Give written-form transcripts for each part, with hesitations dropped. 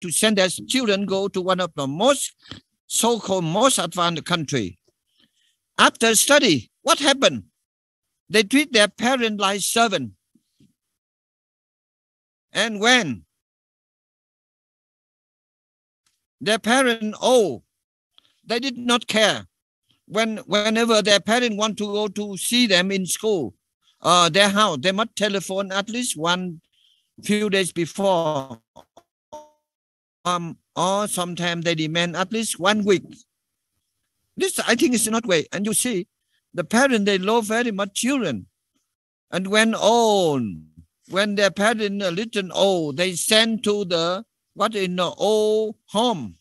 to send their children go to one of the most so-called most advanced country. After study, what happened? They treat their parents like servant. And when their parents old, they did not care. Whenever their parents want to go to see them in school, their house, they must telephone at least one few days before. Or sometimes they demand at least 1 week. This, I think, is not way. And you see, the parents, they love very much children. And when old, when their parents are little old, they send to the, what in the old home.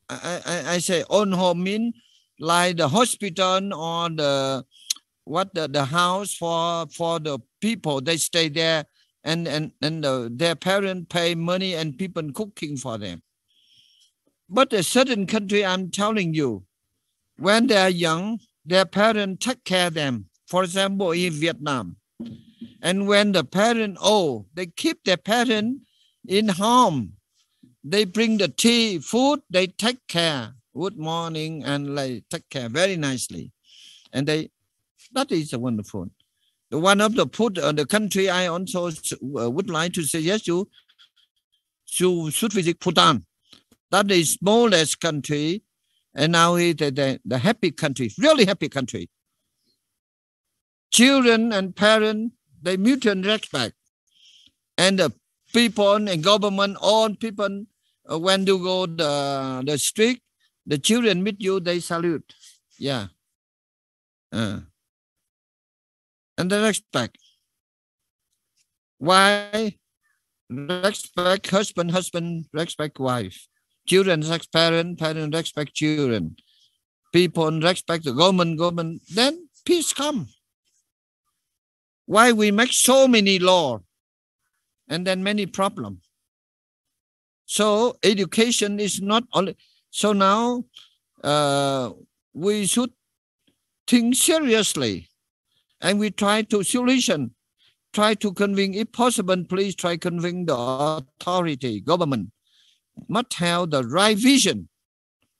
I say old home mean like the hospital or the, what the house for the people. They stay there and their parents pay money and people cooking for them. But a certain country, I'm telling you, when they are young, their parents take care of them. For example, in Vietnam. And when the parents old, they keep their parents in home. They bring the tea, food, they take care. Good morning, and like take care very nicely. And that is wonderful. The one of the country I also would like to suggest you should visit Bhutan. That is smallest country, and now it's the happy country, really happy country. Children and parents, they mutual respect. And the people and government, all people, when you go the street, the children meet you, they salute. Yeah. And they respect. Why? Respect husband, husband respect wife. Children respect parents, parents respect children. People respect the government, then peace comes. Why we make so many laws and then many problems? So education is not only. So now we should think seriously, and we try to solution, try to convince, if possible, please try convince the authority, government must have the right vision,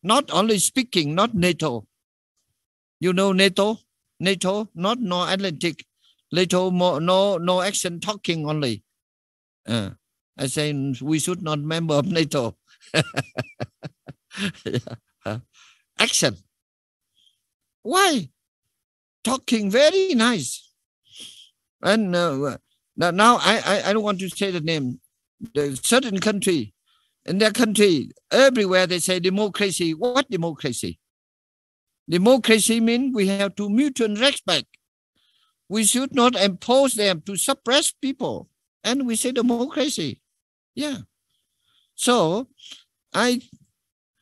not only speaking, not NATO. You know NATO, not North Atlantic. Little more, no action, talking only. I say we should not member of NATO. Action. Why? Talking very nice. And now I don't want to say the name. The certain country, in their country, everywhere they say democracy. What democracy? Democracy means we have to mutual respect. We should not impose them to suppress people. And we say democracy. Yeah. So,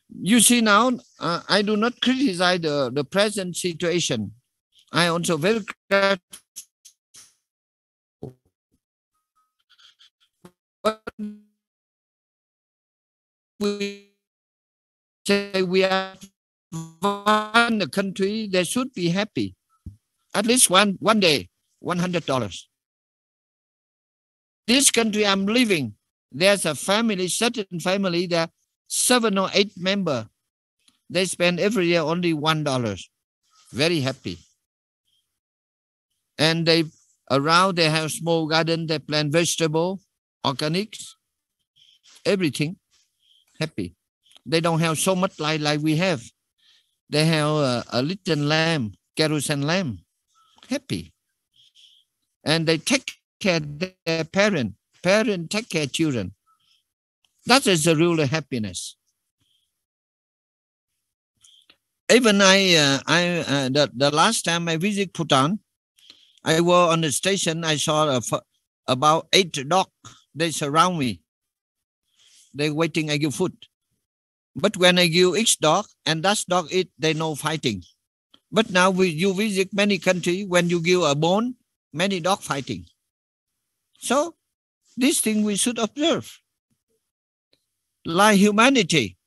you see now, I do not criticize the present situation. I also very grateful. But we say we are in the country, they should be happy. At least one day, $100. This country I'm living, there's a family, certain family, there are 7 or 8 members. They spend every year only $1. Very happy. And they have small garden, they plant vegetable, organics, everything. Happy. They don't have so much like we have. They have a little lamb, kerosene lamb. Happy. And they take care of their parents take care of children. That is the real happiness. Even the last time I visited Bhutan, I was on the station, I saw about 8 dogs. They surround me. They waiting, I give food. But when I give each dog, and that dog eat, they know fighting. But now you visit many countries, when you give a bone, many dogs fighting. So this thing we should observe. Like humanity,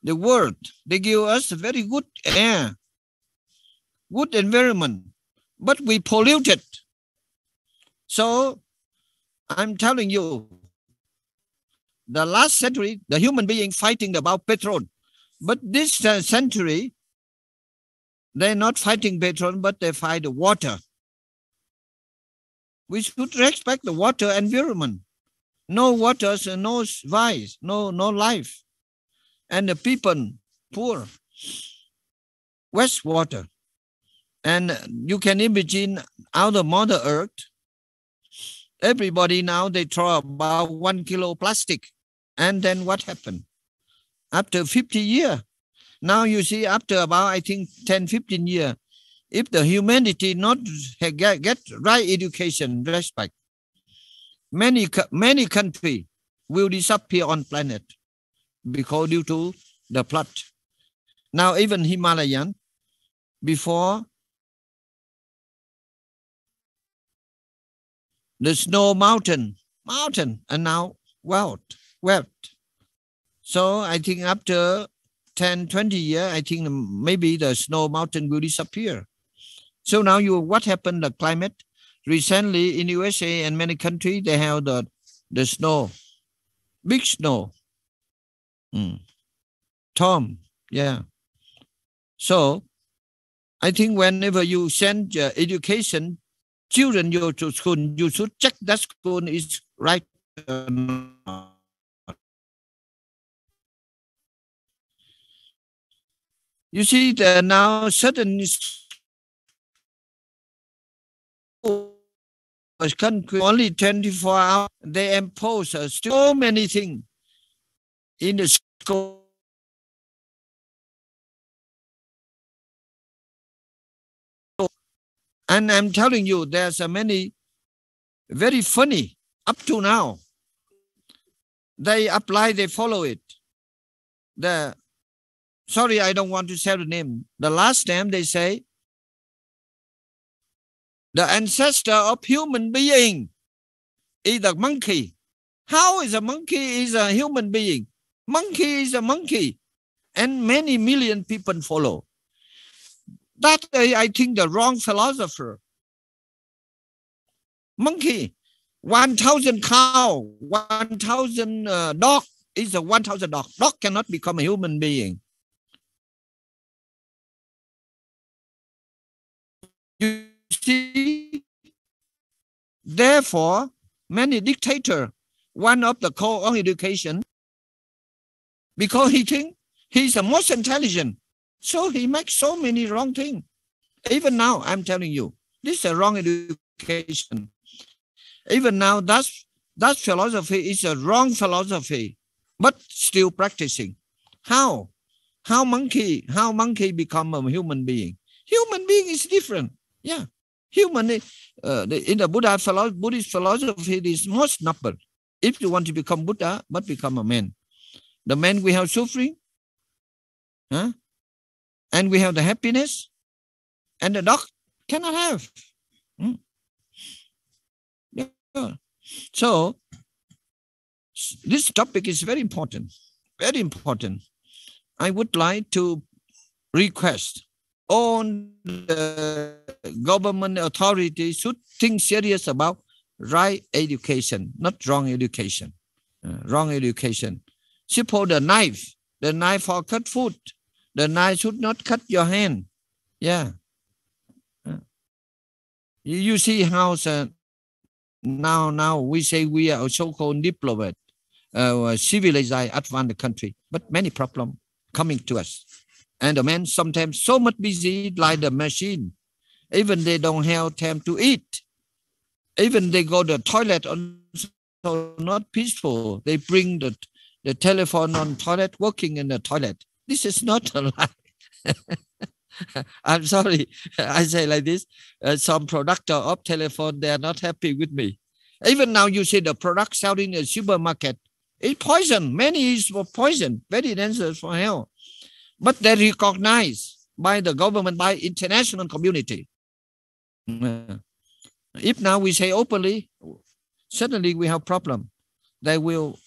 the world, they give us a very good air, good environment, but we pollute it. So I'm telling you, the last century, the human being fighting about petrol. But this century, they're not fighting petrol, but they fight the water. We should respect the water environment. No water, so no vice, no life. And the people, poor, waste water. And you can imagine out of Mother Earth, everybody now, they throw about 1 kilo plastic. And then what happened? After 50 years, now you see after about, I think, 10, 15 years, if the humanity not get right education, respect, many countries will disappear on planet because due to the flood. Now even Himalayan, before the snow mountain, and now wet. So I think after 10, 20 years, I think maybe the snow mountain will disappear. So now what happened, the climate? Recently in USA and many countries, they have the snow, big snow. Tom, yeah. So I think whenever you send education, children you to school, you should check that school is right or not. You see that now certain country only 24 hours, they impose so many things in the school. And I'm telling you, there's a many very funny up to now. They apply, they follow it. Sorry, I don't want to say the name. The last name they say, the ancestor of human being is the monkey. How is a monkey is a human being? Monkey is a monkey. And many million people follow. That I think the wrong philosopher. Monkey, 1,000 cow, 1,000 dog is a 1,000 dog. Dog cannot become a human being. You see, therefore, many dictators, one of the core of education, because he thinks he's the most intelligent, so he makes so many wrong things. Even now, I'm telling you, this is a wrong education. Even now, that philosophy is a wrong philosophy, but still practicing. How monkey become a human being? Human being is different. Yeah, human in the Buddhist philosophy is most noble. If you want to become Buddha, but become a man. The man we have suffering, and we have the happiness, and the dog cannot have. Yeah. So this topic is very important. Very important. I would like to request all the government authorities should think serious about right education, not wrong education. Wrong education. Suppose the knife for cut food. The knife should not cut your hand. Yeah. You see how now we say we are a so-called diplomat, civilized, advanced country, but many problems coming to us. And the man sometimes so much busy like the machine. Even they don't have time to eat. Even they go to the toilet also not peaceful. They bring the telephone on toilet, working in the toilet. This is not a lie. I'm sorry, I say like this. Some product of telephone, they are not happy with me. Even now you see the product selling in the supermarket. It's poison. Many is for poison. Very dangerous for health. But they recognize by the government, by international community. If now we say openly, suddenly we have problem. They will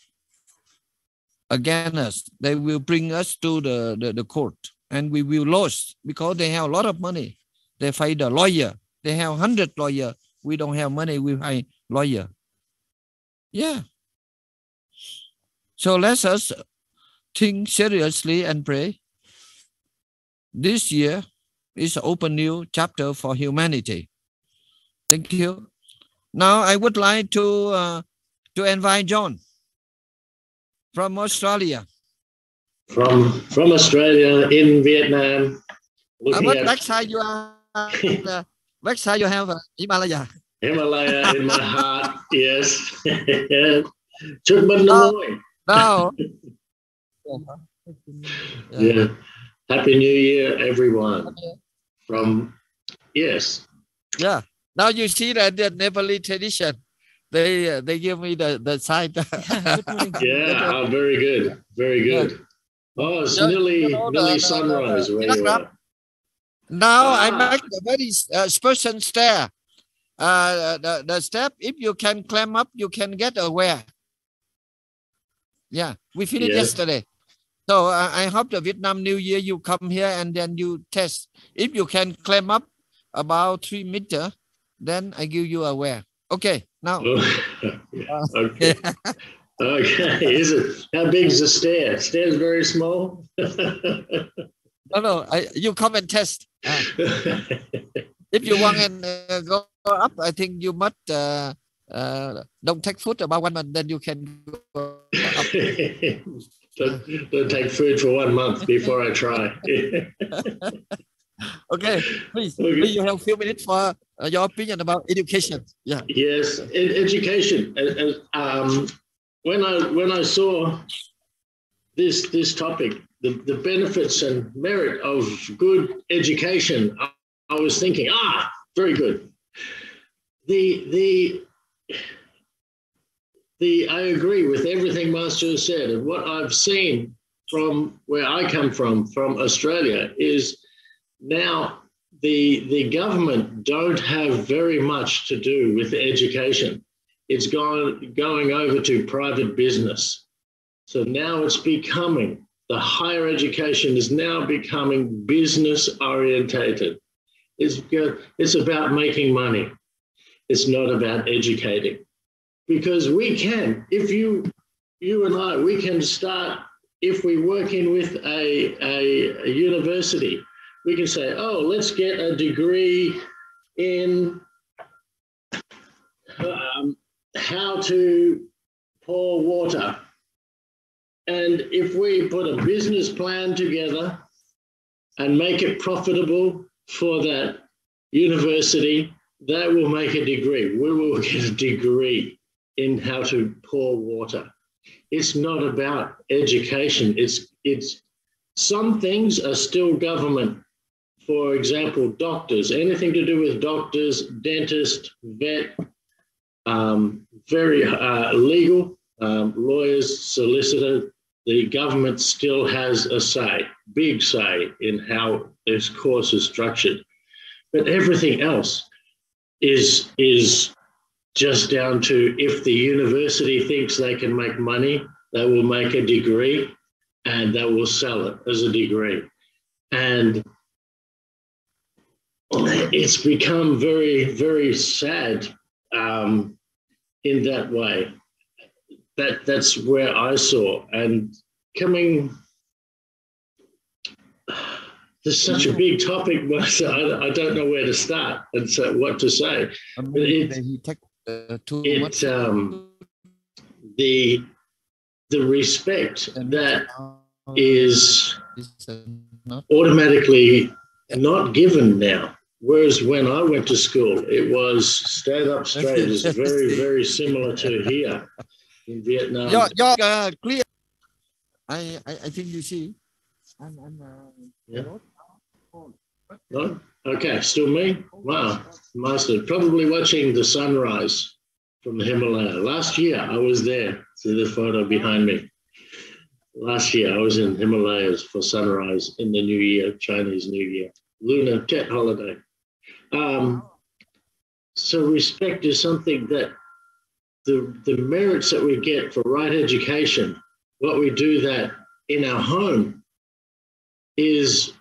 against us. They will bring us to the court, and we will lose because they have a lot of money. They find a lawyer. They have 100 lawyers. We don't have money. We find lawyer. Yeah. So let us think seriously and pray. This year is an open new chapter for humanity. Thank you. Now I would like to invite John from Australia. From Australia in Vietnam. What backside you are? Backside you have Himalaya. Himalaya in my heart, yes. Chúc mừng năm mới. Now. Yeah. Happy New Year, everyone. Yes. Yeah. Now you see that the Nepali tradition. They give me the sign. Yeah, very good. Very good. Yeah. Oh, it's nearly sunrise where you are. Now I make a very special stair. The step, if you can climb up, you can get aware. Yeah, we finished yesterday. So I hope the Vietnam New Year you come here and then you test. If you can climb up about 3 meters, then I give you aware. Okay, now. Okay. Okay. Is it? How big is the stair? Stair's very small. No. You come and test. If you want and go up, I think you must don't take food about 1 month. Then you can go up. Don't take food for 1 month before I try. Okay, please you have a few minutes for your opinion about education. Yeah. Yes, education. When I saw this topic, the benefits and merit of good education, I was thinking, very good. I agree with everything Master has said, and what I've seen from where I come from Australia, is now the government don't have very much to do with education. It's going over to private business. So now it's becoming, the higher education is now becoming business orientated. It's about making money. It's not about educating. Because we can, if you and I, we can start, if we work in with a university, we can say, let's get a degree in how to pour water. And if we put a business plan together and make it profitable for that university, that will make a degree. We will get a degree in how to pour water. It's not about education. It's some things are still government. For example, doctors, anything to do with doctors, dentist, vet, very legal, lawyers, solicitor, the government still has a say, big say in how this course is structured. But everything else is just down to, if the university thinks they can make money, they will make a degree and they will sell it as a degree. And it's become very, very sad in that way. That's where I saw. And there's such a big topic, I don't know where to start and so what to say. The respect that is automatically not given now. Whereas when I went to school, it was stand up straight. It's very, very similar to here in Vietnam. You're clear. I think you see. No? Okay, still me? Wow, Master. Probably watching the sunrise from the Himalaya. Last year I was there. See the photo behind me. Last year I was in Himalayas for sunrise in the New Year, Chinese New Year, lunar jet holiday. So respect is something that the merits that we get for right education, what we do that in our home is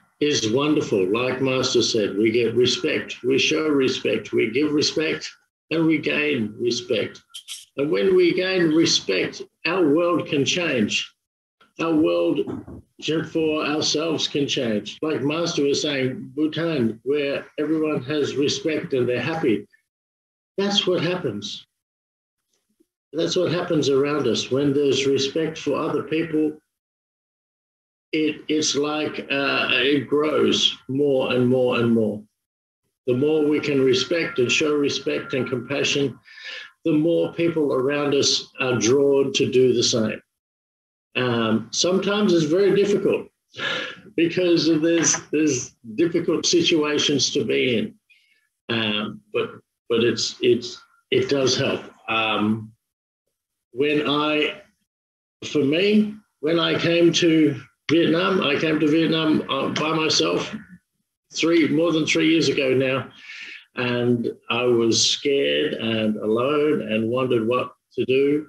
wonderful. Like Master said, we get respect, we show respect, we give respect, and we gain respect. And when we gain respect, our world can change. Our world for ourselves can change. Like Master was saying, Bhutan, where everyone has respect and they're happy. That's what happens. That's what happens around us. When there's respect for other people, it's like it grows more and more and more. The more we can respect and show respect and compassion, the more people around us are drawn to do the same. Sometimes it's very difficult because there's difficult situations to be in, but it does help. When I came to Vietnam by myself more than 3 years ago now, and I was scared and alone and wondered what to do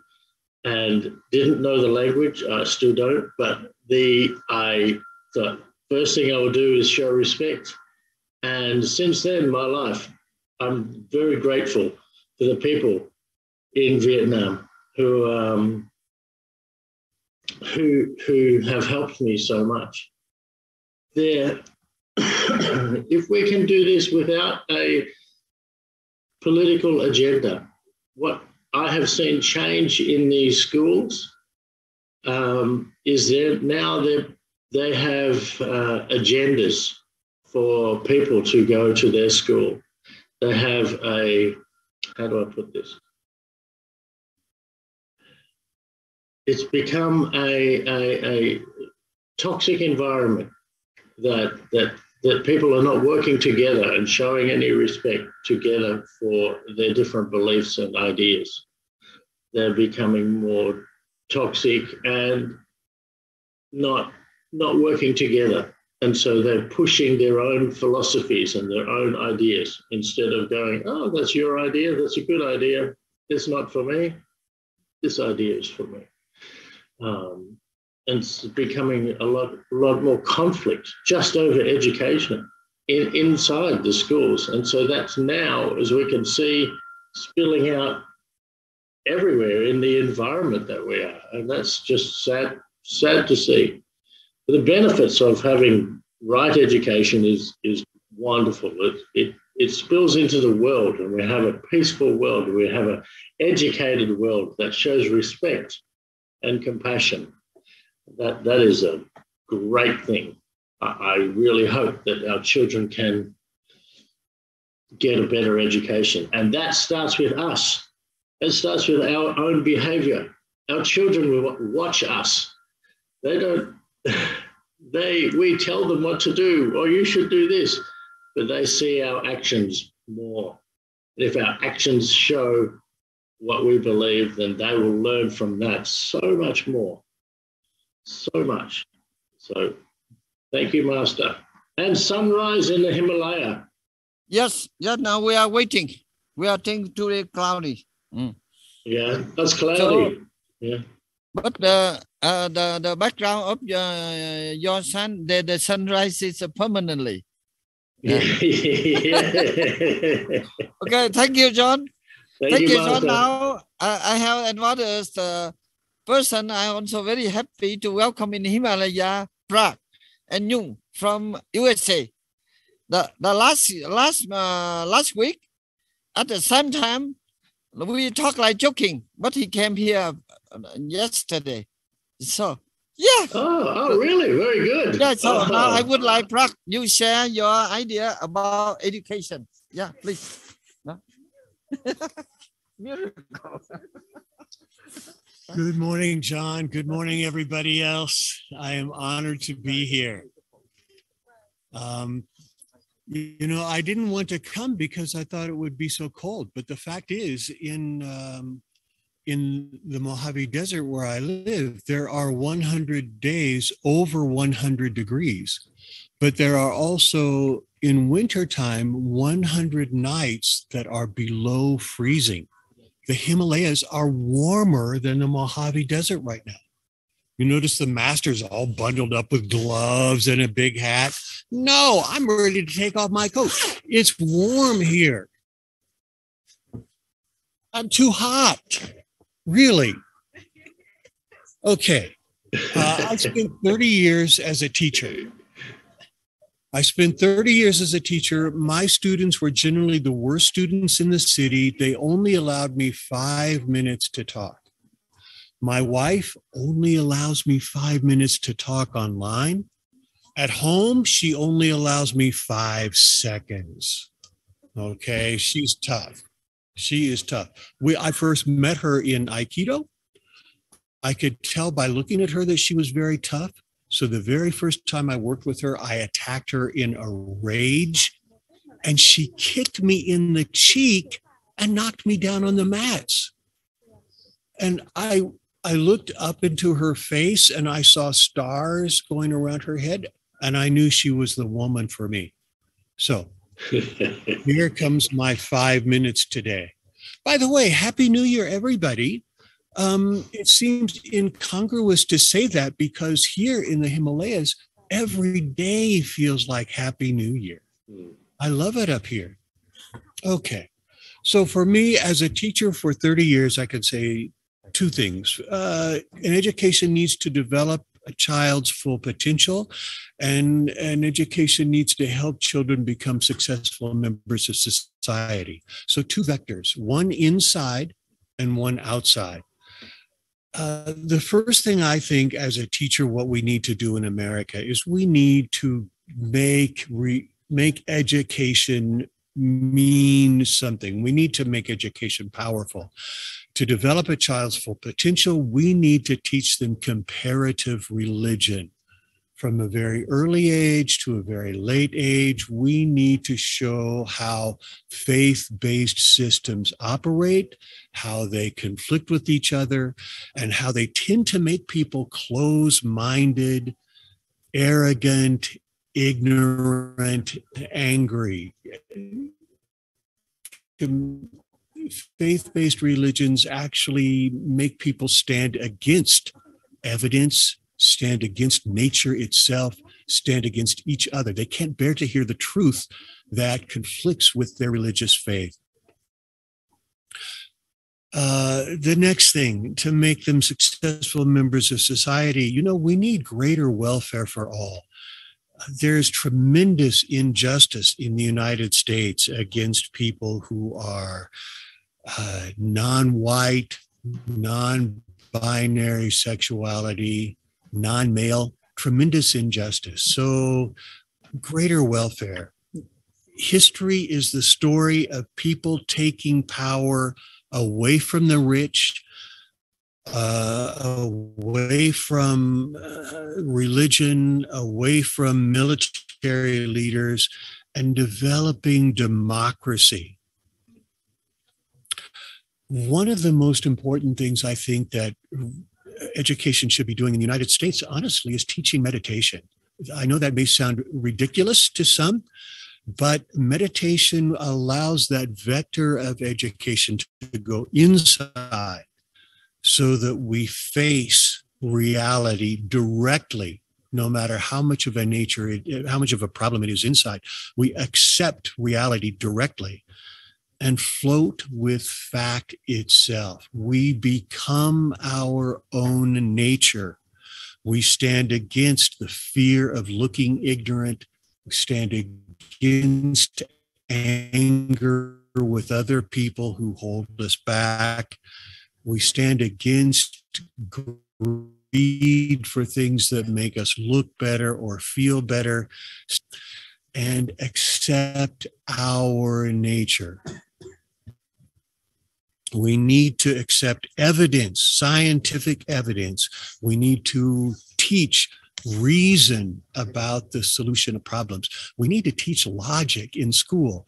and didn't know the language. I still don't, but I thought first thing I will do is show respect. And since then, my life, I'm very grateful to the people in Vietnam who have helped me so much. If we can do this without a political agenda, what I have seen change in these schools is they have agendas for people to go to their school. They have how do I put this? It's become a toxic environment that people are not working together and showing any respect together for their different beliefs and ideas. They're becoming more toxic and not working together. And so they're pushing their own philosophies and their own ideas instead of going, oh, that's your idea, that's a good idea. It's not for me. This idea is for me. And it's becoming a lot more conflict just over education inside the schools. And so that's now, as we can see, spilling out everywhere in the environment that we are. And that's just sad to see. The benefits of having right education is wonderful. It spills into the world, and we have a peaceful world. We have an educated world that shows respect and compassion. That is a great thing. I really hope that our children can get a better education. And that starts with us. It starts with our own behavior. Our children will watch us. We tell them what to do, or you should do this, but they see our actions more. And if our actions show what we believe, then they will learn from that so much more. So much. So thank you, Master. And sunrise in the Himalaya. Yes, now we are waiting. We are thinking today cloudy. Yeah, that's cloudy. So, yeah. But the background of your sun, the sunrise is permanently. Yeah. Okay, thank you, John. Thank you, John. Master. Now I have another person. I'm also very happy to welcome in Himalaya, Prague, and Nhung from USA. The last week at the same time we talked like joking, but he came here yesterday. So yeah. Oh, really? Very good. Yeah. So now I would like Prague, you share your idea about education. Yeah, please. No? Miracle. Good morning, John. Good morning, everybody else. I am honored to be here. I didn't want to come because I thought it would be so cold. But the fact is, in the Mojave Desert where I live, there are 100 days over 100 degrees. But there are also, in wintertime, 100 nights that are below freezing. The Himalayas are warmer than the Mojave Desert right now. You notice the master's all bundled up with gloves and a big hat. No, I'm ready to take off my coat. It's warm here. I'm too hot. Really? Okay. I spent 30 years as a teacher. My students were generally the worst students in the city. They only allowed me 5 minutes to talk. My wife only allows me 5 minutes to talk online. At home, she only allows me 5 seconds. Okay, she's tough. She is tough. I first met her in Aikido. I could tell by looking at her that she was very tough. So the very first time I worked with her, I attacked her in a rage, and she kicked me in the cheek and knocked me down on the mats. And I looked up into her face and I saw stars going around her head, and I knew she was the woman for me. So here comes my 5 minutes today. By the way, Happy New Year, everybody. It seems incongruous to say that because here in the Himalayas, every day feels like Happy New Year. I love it up here. Okay. So for me, as a teacher for 30 years, I could say two things. An education needs to develop a child's full potential, and an education needs to help children become successful members of society. So two vectors, one inside and one outside. The first thing I think as a teacher, what we need to do in America is we need to make education mean something. We need to make education powerful. To develop a child's full potential, we need to teach them comparative religion. From a very early age to a very late age, we need to show how faith-based systems operate, how they conflict with each other, and how they tend to make people close-minded, arrogant, ignorant, angry. Faith-based religions actually make people stand against evidence, stand against nature itself, stand against each other. They can't bear to hear the truth that conflicts with their religious faith. The next thing, to make them successful members of society, we need greater welfare for all. There's tremendous injustice in the United States against people who are non-white, non-binary sexuality, non-male, tremendous injustice. So greater welfare. History is the story of people taking power away from the rich, away from religion, away from military leaders, and developing democracy. One of the most important things I think that education should be doing in the United States, honestly, is teaching meditation. I know that may sound ridiculous to some, but meditation allows that vector of education to go inside so that we face reality directly, no matter how much of a problem it is inside. We accept reality directly and float with fact itself. We become our own nature. We stand against the fear of looking ignorant. We stand against anger with other people who hold us back. We stand against greed for things that make us look better or feel better, and accept our nature. We need to accept evidence, scientific evidence. We need to teach reason about the solution of problems. We need to teach logic in school.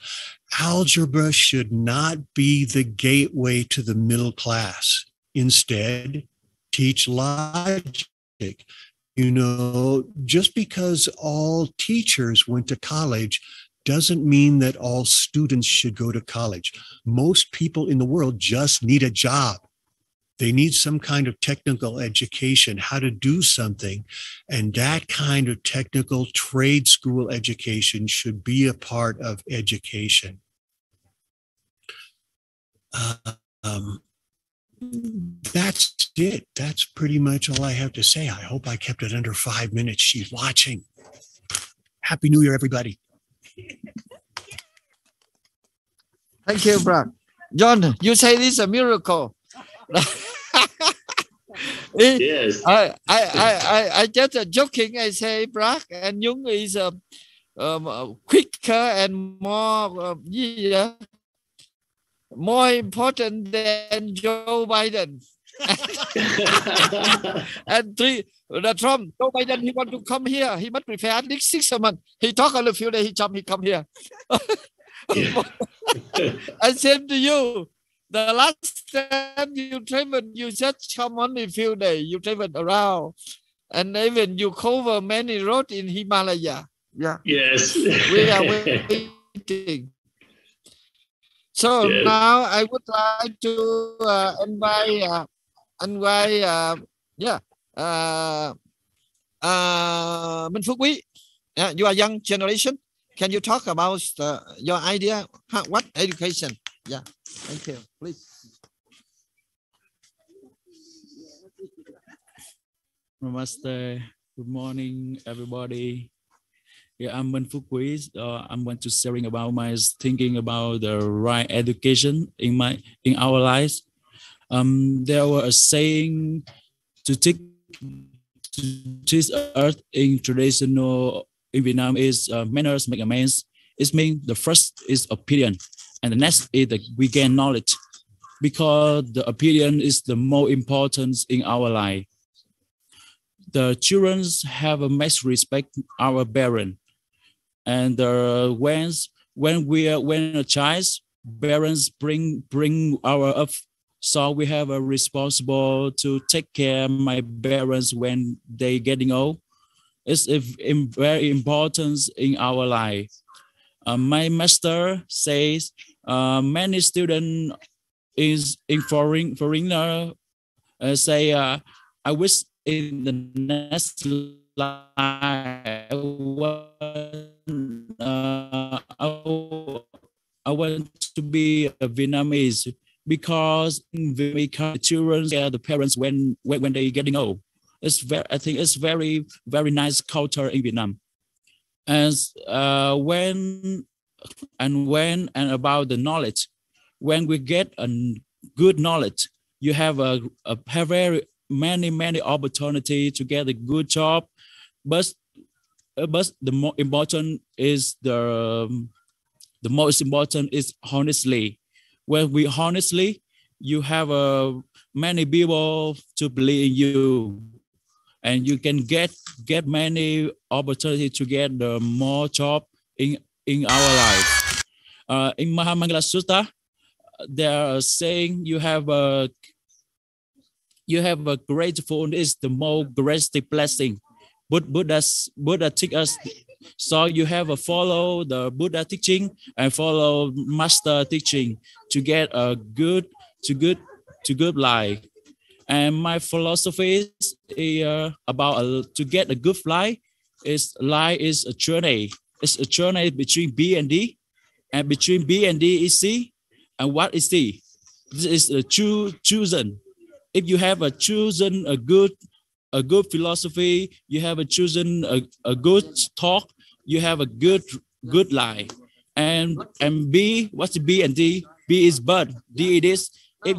Algebra should not be the gateway to the middle class. Instead, teach logic. Just because all teachers went to college doesn't mean that all students should go to college. Most people in the world just need a job. They need some kind of technical education, how to do something. And that kind of technical trade school education should be a part of education. that's it. That's pretty much all I have to say. I hope I kept it under 5 minutes. She's watching. Happy New Year, everybody. Thank you, Brad. John, you say this is a miracle. Yes. I just joking. I say Brad and Jung is quicker and more more important than Joe Biden. And the Trump, Joe Biden, he want to come here. He must prepare at least 6 months. He talk a few days, he come here. I same to you. The last time you traveled, you just come only a few days. You traveled around, and even you cover many roads in Himalaya. Yeah. Yes. We are waiting. So yes. now I would like to invite Minh Phước Quý. You are young generation. Can you talk about your idea? What education? Yeah, thank you. Please. Namaste. Good morning, everybody. Yeah, I'm Minh Phước Quý. I'm going to sharing about my thinking about the right education in our lives. There was a saying to this earth in traditional in Vietnam is manners make amends. It means the first is opinion, and the next is that we gain knowledge, because the opinion is the most important in our life. The children have a much respect our parents, and when a child, parents bring our up, so we have a responsible to take care of my parents when they getting old. It's very important in our life. My master says many students is in foreigner say I wish in the next life I want to be a Vietnamese, because we children care the parents when they getting old. I think it's very, very nice culture in Vietnam. And about the knowledge, when we get a good knowledge, you have have very many opportunity to get a good job. But the more important is the most important is honestly. When we honestly, you have many people to believe in you, and you can get many opportunity to get more job in our life. In Mahamangala Sutta, they are saying you have a grateful is the most greatest blessing. Buddha teach us, so you have to follow the Buddha teaching and follow master teaching to get a good life. And my philosophy is about to get a good life. Life is a journey. It's a journey between B and D, and between B and D is C. And what is C? This is a chosen. If you have chosen a good philosophy, you have chosen a good talk, you have a good life. And B, what's B and D? B is bird. D it is. If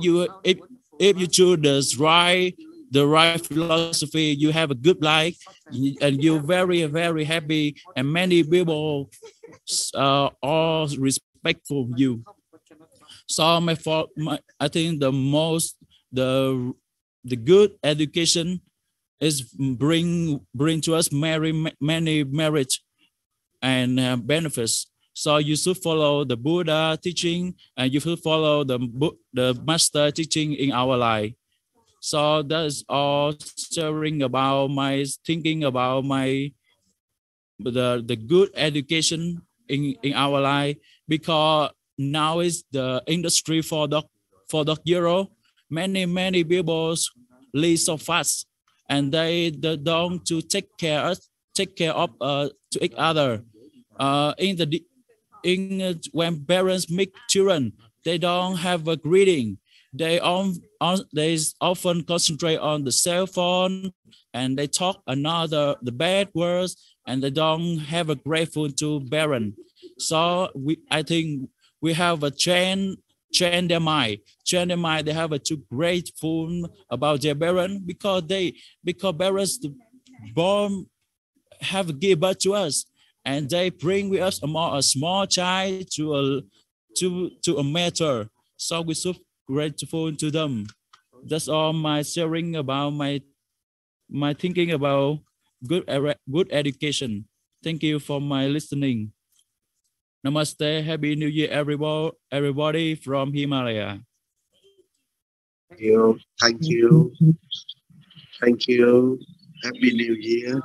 you choose the right philosophy, you have a good life, and you're very, very happy, and many people are respectful of you. So I think the good education is bring to us many marriage and benefits. So you should follow the Buddha teaching, and you should follow the master teaching in our life. So that is all sharing about my thinking about the good education in our life, because now is the industry for the euro. Many people leave so fast, and they don't to take care of to each other. When parents make children, they don't have a greeting. they often concentrate on the cell phone, and they talk the bad words, and they don't have a grateful to parent. So I think we have a train their mind. They have a too grateful about their parents because parents born have give birth to us, and they bring with us a small child to a matter. So we should grateful to them. That's all my sharing about my thinking about good education. Thank you for my listening. Namaste. Happy New Year, everybody from Himalaya. Thank you. Thank you. Thank you. Happy New Year.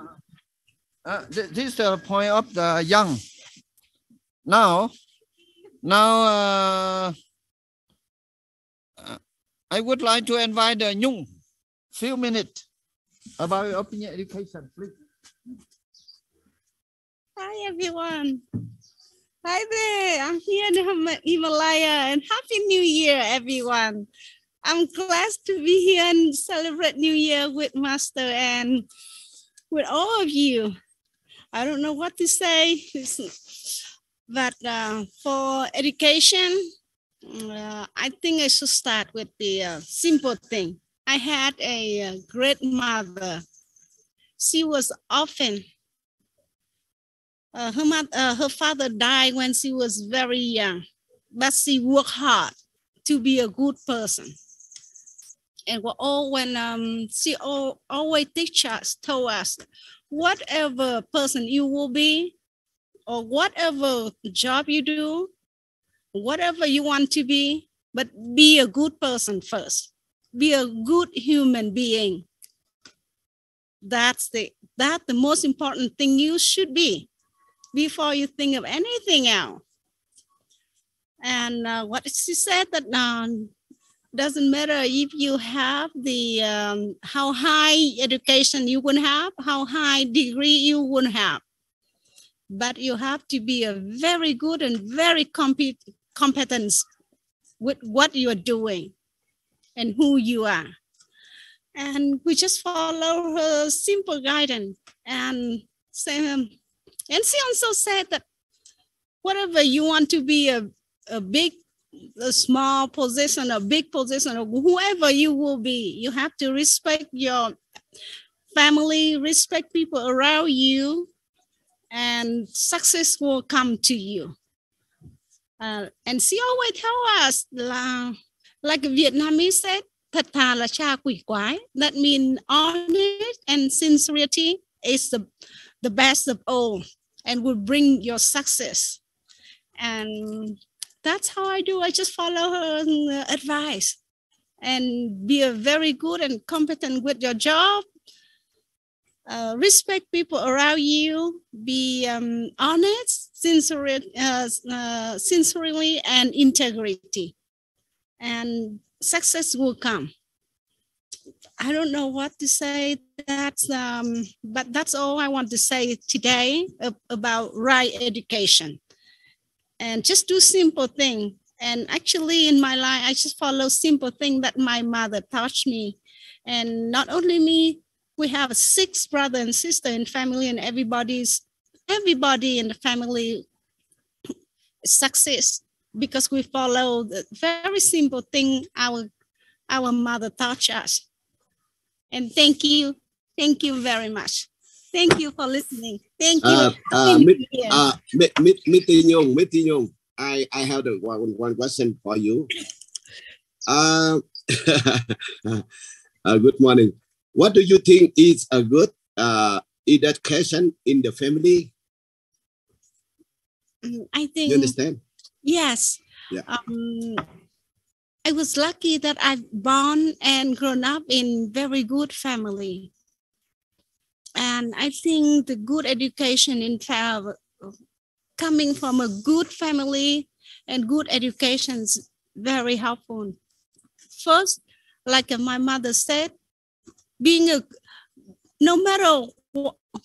This is the point of the young. Now, I would like to invite the young. Few minutes about your opinion education, please. Hi everyone. Hi there. I'm here in Himalaya, and Happy New Year, everyone. I'm glad to be here and celebrate New Year with Master and with all of you. I don't know what to say, but for education, I think I should start with the simple thing. I had a great mother. She was orphan. Her father died when she was very young, but she worked hard to be a good person. And she always told us, whatever person you will be, or whatever job you do, whatever you want to be, but be a good person first. Be a good human being. That's the most important thing you should be before you think of anything else. And what she said that doesn't matter if you have the how high education you would have, how high degree you would have, but you have to be a very good and very competent with what you are doing and who you are. And we just follow her simple guidance. And she also said that whatever you want to be a small position, a big position, or whoever you will be, you have to respect your family, respect people around you, and success will come to you. And she always tell us, like a Vietnamese said, thật thà là cha quỷ quái. That means honest and sincerity is the best of all and will bring your success. And that's how I do. I just follow her advice and be a very good and competent with your job. Respect people around you. Be honest, sincerely, and integrity. And success will come. I don't know what to say. But that's all I want to say today about right education. And just do simple things. And actually in my life, I just follow simple things that my mother taught me. And not only me, we have 6 brothers and sisters in family, and everybody in the family success because we follow the very simple thing our mother taught us. And thank you very much. Thank you for listening. Thank you. Mr. Young, I have one question for you. Good morning. What do you think is a good education in the family? I think. You understand? Yes. Yeah. I was lucky that I've born and grown up in very good family. And I think the good education in coming from a good family and good education is very helpful. First, like my mother said, no matter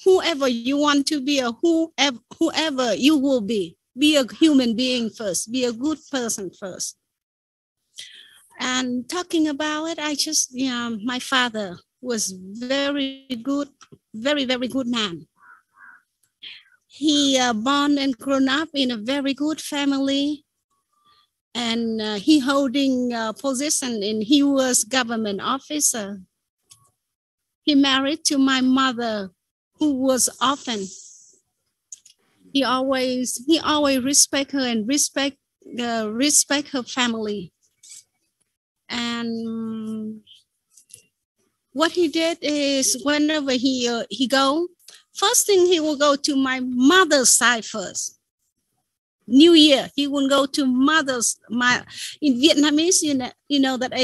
whoever you want to be or whoever you will be a human being first, be a good person first. And talking about it, I just, my father was very good, very, very good man. He born and grown up in a very good family, and he holding a position in, he was government officer. He married to my mother, who was orphan. He always respect her and respect her family. And what he did is, whenever he go, first thing he will go to my mother's side first. New Year, he will go to in Vietnamese, you know that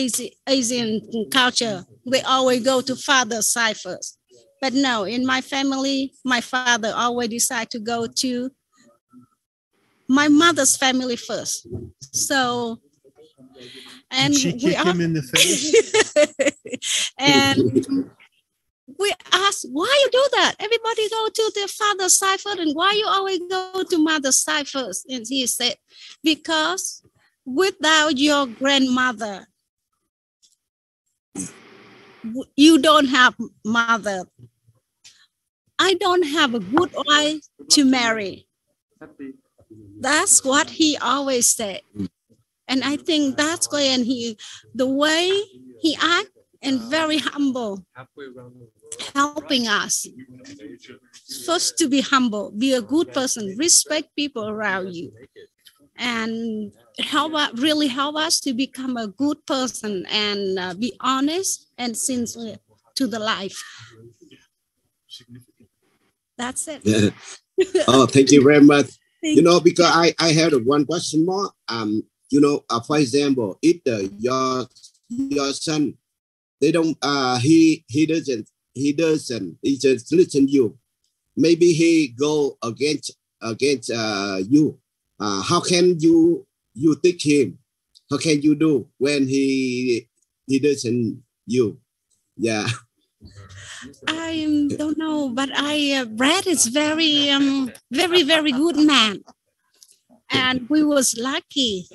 Asian culture, they always go to father's side first. But no, in my family, my father always decide to go to my mother's family first. So, and did she kick him in the face? And we asked, why you do that? Everybody go to their father's side first, and why you always go to mother's side first? And he said, because without your grandmother, you don't have mother. I don't have a good wife to marry. That's what he always said. And I think that's why, and the way he act, and very humble, helping us. First, to be humble, be a good person, respect people around you, and really help us to become a good person and be honest and sincere to the life. That's it. Yeah. Oh, thank you very much. Because I have one question more. For example, if your son, they don't he just listen to you, maybe he go against you, how can you teach him? How can you do when he doesn't you? Yeah, I don't know, but Brad is very very good man, and we was lucky.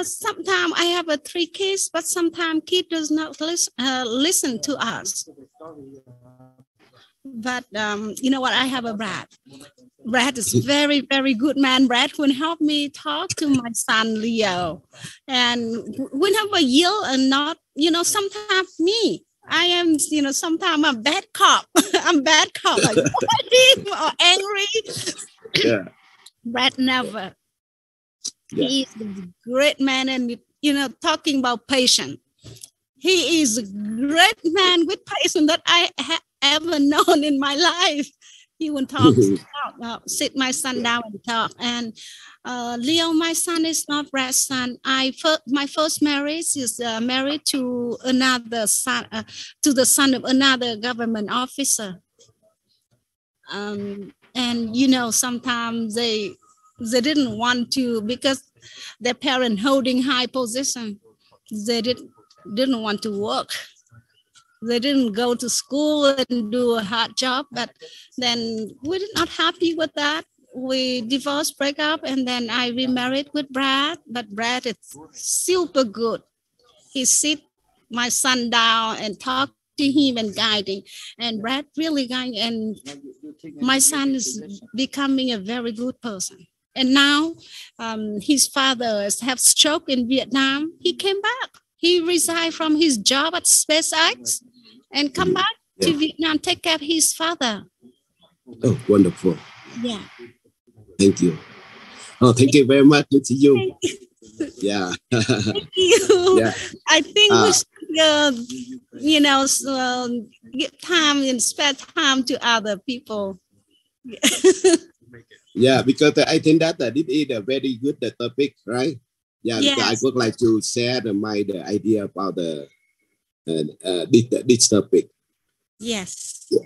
Sometimes I have 3 kids, but sometimes kid does not listen to us. But you know what? I have a Brad. Brad is very, very good man. Brad will help me talk to my son Leo, and whenever yell and not, sometimes me. I am, sometimes I'm bad cop. I'm bad cop, like or angry. Yeah. Brad never. Yeah. He is a great man, and talking about patience. He is a great man with patience that I have ever known in my life. He would talk, sit my son down and talk. And Leo, my son, is not Brad's son. My first marriage is married to another son, to the son of another government officer. And sometimes they didn't want to, because their parent holding high position. They didn't want to work. They didn't go to school and do a hard job. But then we're not happy with that. We divorced, break up, and then I remarried with Brad. But Brad is super good. He sit my son down and talk to him and guiding. And Brad really guiding. And my son is becoming a very good person. And now his father has had stroke in Vietnam. He came back. He resigned from his job at SpaceX and come back to Vietnam, take care of his father. Oh, wonderful. Yeah. Thank you. Oh, thank you very much. Good to you. Yeah. Thank you. Yeah. I think we should, give time and spare time to other people. Yeah, because I think that this is a very good topic, right? Yeah, yes. I would like to share the idea about this topic. Yes. This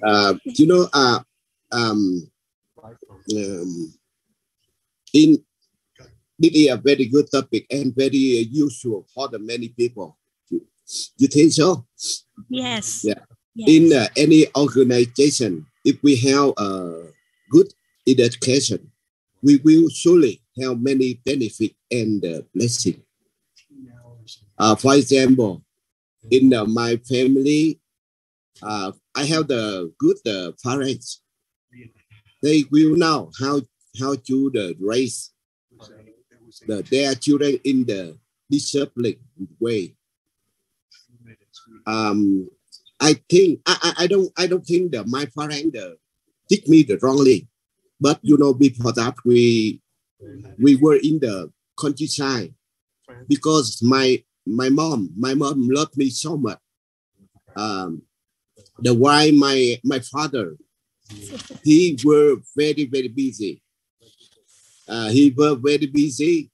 is a very good topic and very useful for the many people. You think so? Yes. Yeah. Yes. In any organization, if we have a good education, we will surely have many benefits and blessings. For example, in my family, I have the good parents. They will know how to raise their children in the disciplined way. I think I don't think that my parents teach me the wrongly, but before that we were in the countryside because my mom loved me so much. The why my father, he were very busy. He were very busy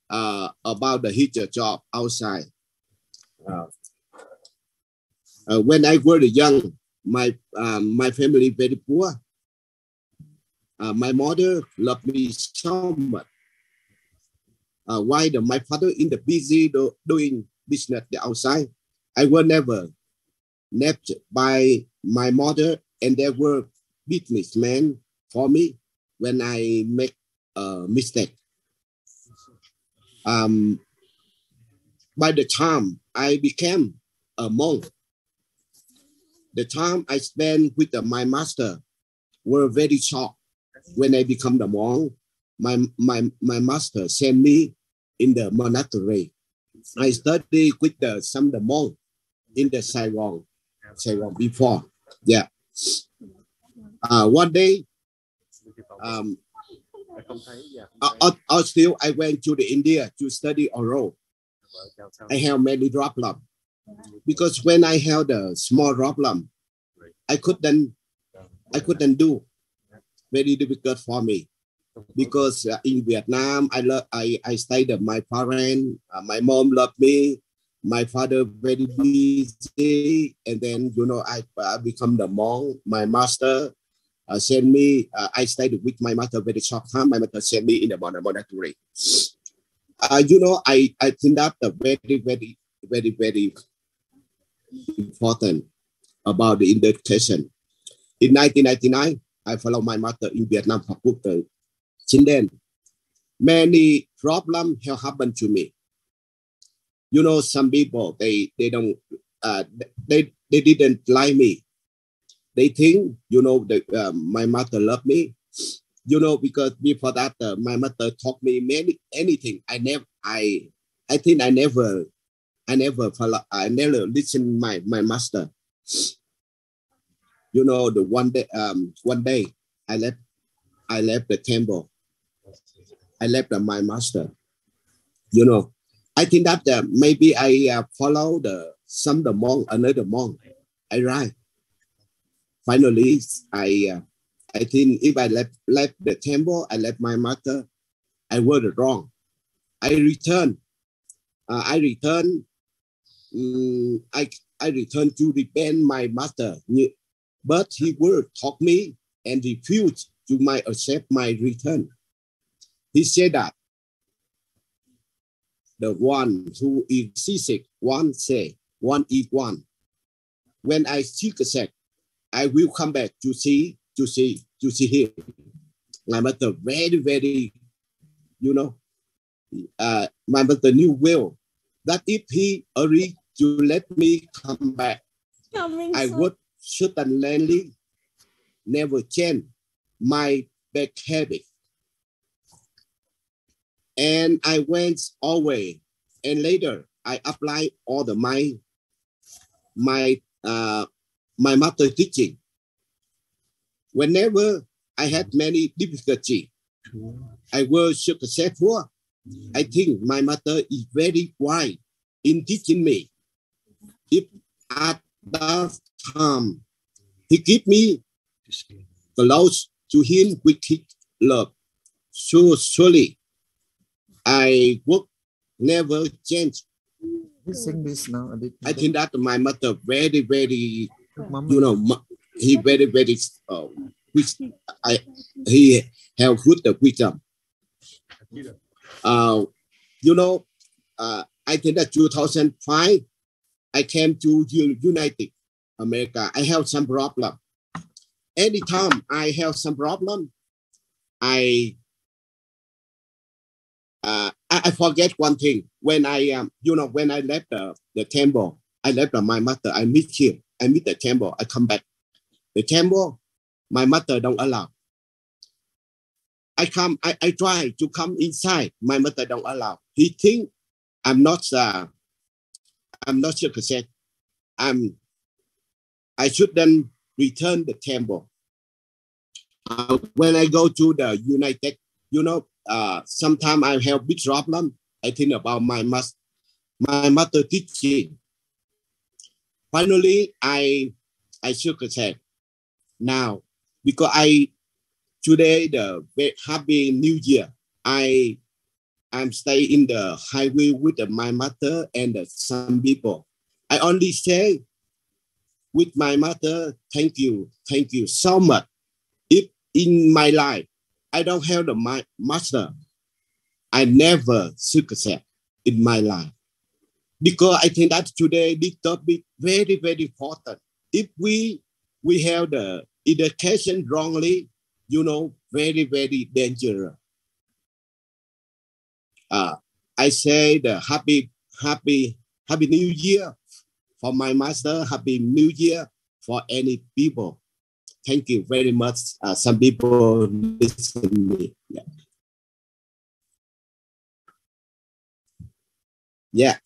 about his job outside. When I was young, my family very poor. My mother loved me so much. Why my father in the busy doing business outside, I was never left by my mother, and there were businessmen for me when I make a mistake. By the time I became a monk, the time I spent with my master were very short. When I become the monk, my master sent me in the monastery. I studied with some of the monk in the Saigon before. Yeah. One day, still I went to the India to study oral. I have many problems because when I had a small problem, I couldn't do. Very difficult for me because in Vietnam I stayed with my parents. My mom loved me. My father very busy, and then I become the monk. My master sent me. I stayed with my master very short time. My master sent me in the monastery. I think that very important about the education. In 1999, I followed my master in Vietnam for quốc tử. Since then, many problems have happened to me. Some people they don't they didn't like me. They think my mother loved me. Because before that my mother taught me anything. I never follow. I never listen my master. The one day I left the temple. I left my master. I think that maybe I follow some the monk, another monk. I write. Finally, I think if I left the temple, I left my master, I was wrong. I return. I return to repent my master, but he will talk me and refused to accept my return. He said that the one who is seasick, one say, one is one. When I seek a sec, I will come back to see him. My mother very, my mother knew well that if he agreed to let me come back, I would certainly never change my bad habit. And I went away, and later I applied all my master teaching. Whenever I had many difficulty, I was successful. I think my mother is very wise in teaching me. If at that time he give me close to him with his love, so surely I would never change. Sing this now a bit. I think that my mother very, he very, he have good wisdom. I think that 2005, I came to United America. I have some problem. Anytime I have some problem, I I forget one thing. When I when I left the temple, I left my mother. I meet him. I meet the temple. I come back. The temple, my mother don't allow. I try to come inside. My mother don't allow. He think I'm not sure. I should then return the temple. When I go to the United, sometimes I have big problem. I think about my mother teaching. Finally, I shook his head. Now, because today the Happy New Year, I'm staying in the highway with my mother and some people. I only say with my mother, thank you so much. If in my life I don't have the master, I never succeed in my life. Because I think that today this topic very, very important. If we have the education wrongly, very, very dangerous. I say the happy New Year for my master. Happy New Year for any people. Thank you very much. Some people listen to me. Yeah.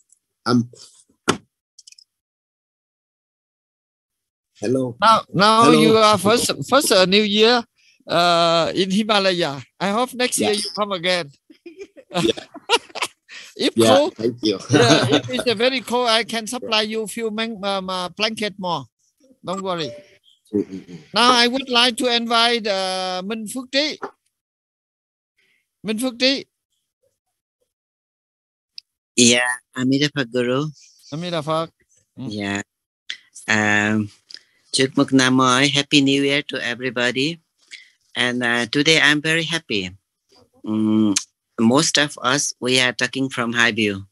Hello. Now Hello. you are first New Year in Himalaya. I hope next year you come again. Yeah. If cold, thank you. if it's very cold, I can supply you few blanket more. Don't worry. Now I would like to invite Minh Phước Trí. Minh Phước Trí. Yeah, Amida Phật Guru. Amida Phật. Yeah. Chúc mừng năm mới. Happy New Year to everybody. And today I'm very happy. Most of us, we are talking from Highview.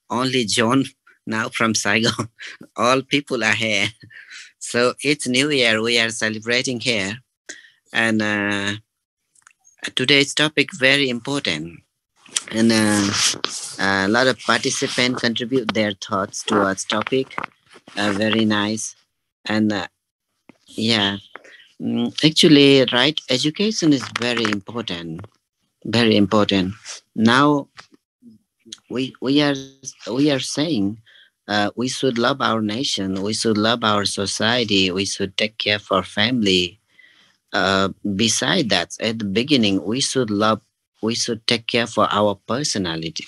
Only John now from Saigon. All people are here. So it's New Year. We are celebrating here. And today's topic very important. And a lot of participants contribute their thoughts towards topic. Very nice. And actually, right education is very important. Very important. Now we are saying we should love our nation, we should love our society, we should take care for family. Beside that, at the beginning, we should take care for our personality,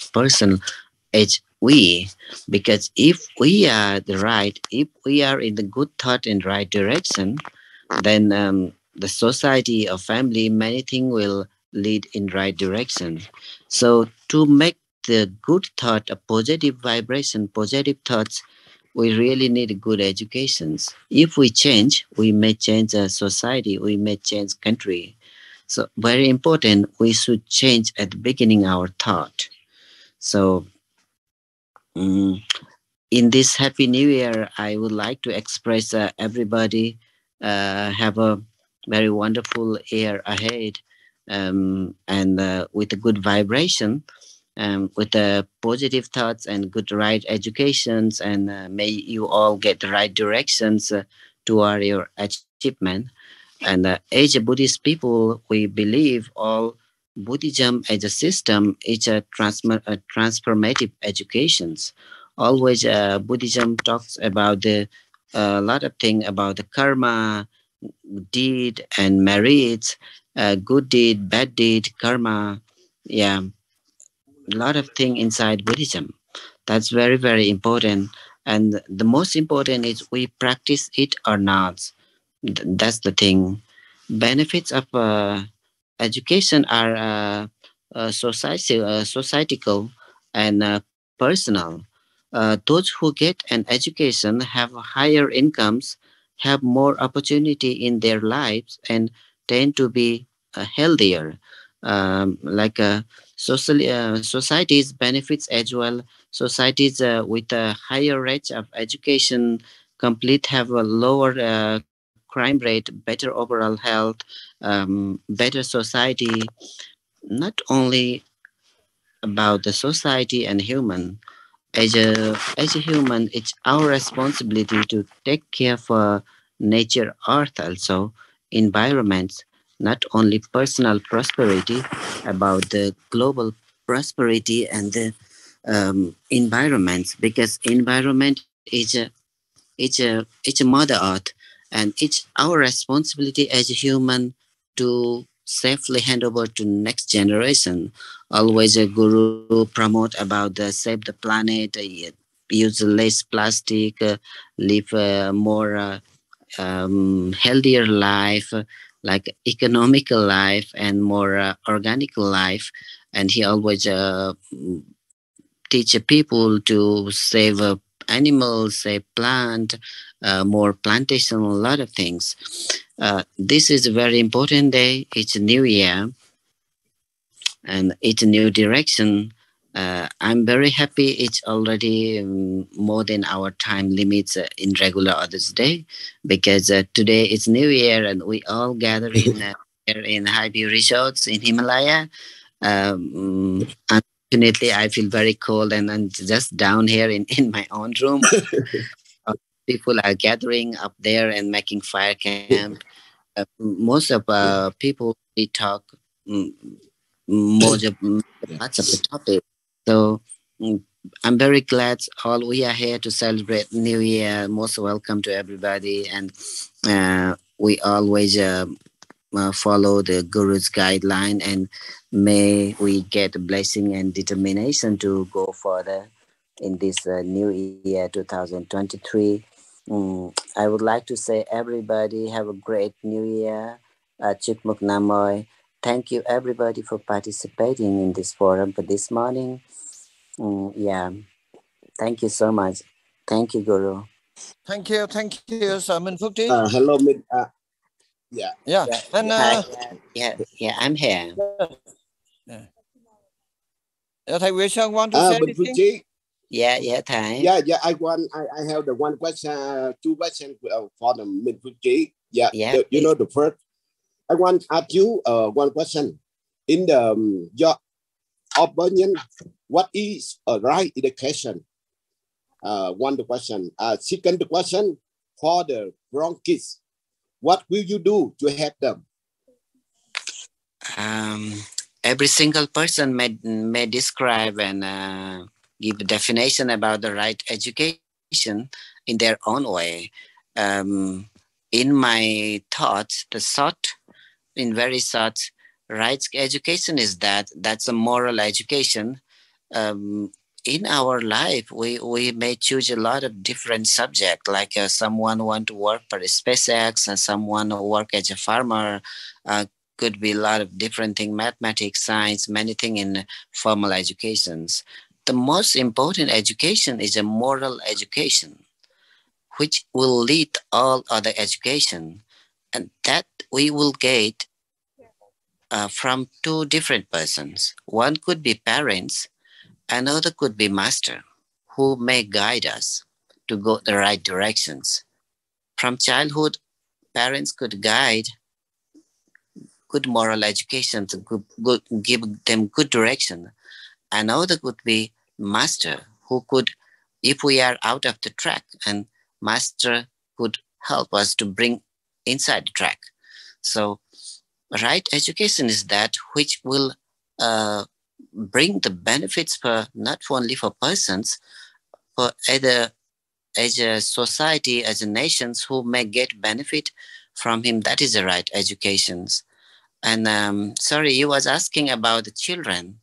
because if we are if we are in the good thought and right direction, then the society or family, many things will lead in right direction. So to make the good thought a positive vibration, positive thoughts, we really need good educations. If we change, we may change a society, we may change country. So very important, we should change at the beginning our thought. So in this Happy New Year, I would like to express everybody have a very wonderful year ahead, and with a good vibration, with the positive thoughts and good right educations, and may you all get the right directions toward your achievement. And as a Buddhist people, we believe all Buddhism as a system is a transformative educations. Always Buddhism talks about a lot of things about the karma, deed and merits, good deed, bad deed, karma. Yeah, a lot of things inside Buddhism. That's very, very important. And the most important is we practice it or not. That's the thing. Benefits of education are societal and personal. Those who get an education have higher incomes, have more opportunity in their lives, and tend to be healthier. Societies benefits as well. Societies with a higher rate of education complete have a lower crime rate, better overall health, better society. Not only about the society and human. As a human, it's our responsibility to take care for nature, earth, also environments, not only personal prosperity, about the global prosperity and the environments, because environment is a mother earth, and it's our responsibility as a human to safely hand over to next generation. Always a guru promote about the save the planet, use less plastic, live more healthier life, like economical life and more organic life. And he always teach people to save animals, save plant, more plantation, a lot of things. This is a very important day. It's a new year and it's a new direction. I'm very happy it's already more than our time limits in regular others day, because today is New Year and we all gather in here in High View Resorts in Himalaya. Unfortunately, I feel very cold and I'm just down here in my own room. People are gathering up there and making fire camp. Most of people, we talk most of parts of the topic. So I'm very glad all we are here to celebrate New Year. Most welcome to everybody, and we always follow the Guru's guideline, and may we get a blessing and determination to go further in this New Year 2023. I would like to say everybody have a great New Year. Chúc mừng năm mới. Thank you everybody for participating in this forum for this morning. Yeah, thank you so much. Thank you, Guru. Thank you, Sir Minh Phước Trí. Hello, Minh. Yeah. And yeah, I'm here. Thầy Huyền Diệu want to say anything? Yeah, Thay. Yeah. I have the one question, two questions for the Minh Phước Trí. Yeah. You know, the first, I want to ask you one question. In the your opinion, what is a right education? One question. Second question, for the wrong kids, what will you do to help them? Every single person may describe and give a definition about the right education in their own way. In my thoughts, very short, right education is that's a moral education. In our life, we may choose a lot of different subjects, like someone want to work for SpaceX and someone work as a farmer. Could be a lot of different things, mathematics, science, many things in formal educations. The most important education is a moral education, which will lead all other education, and that we will get from two different persons. One could be parents, another could be master, who may guide us to go the right directions. From childhood, parents could guide good moral education to give them good direction. Another could be master, who could, if we are out of the track, and master could help us to bring inside the track. So right education is that which will bring the benefits for not only for persons, but either as a society, as a nations who may get benefit from him. That is the right educations. And sorry, you was asking about the children.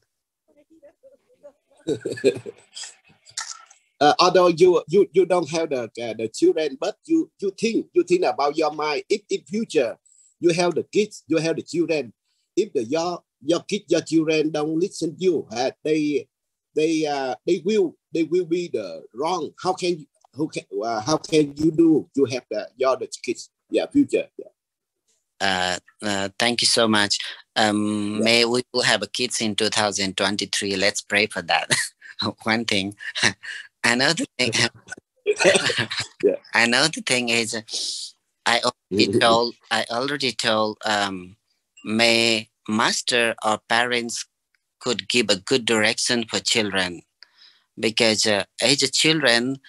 Although you don't have the children, but you think about your mind. If in future you have the kids, you have the children. If your kids, your children don't listen to you, they will be the wrong. How can you do? You have the kids, future. Thank you so much. May we will have a kids in 2023. Let's pray for that. One thing. Another thing. Another thing is, I already told. May master or parents could give a good direction for children, because as a children,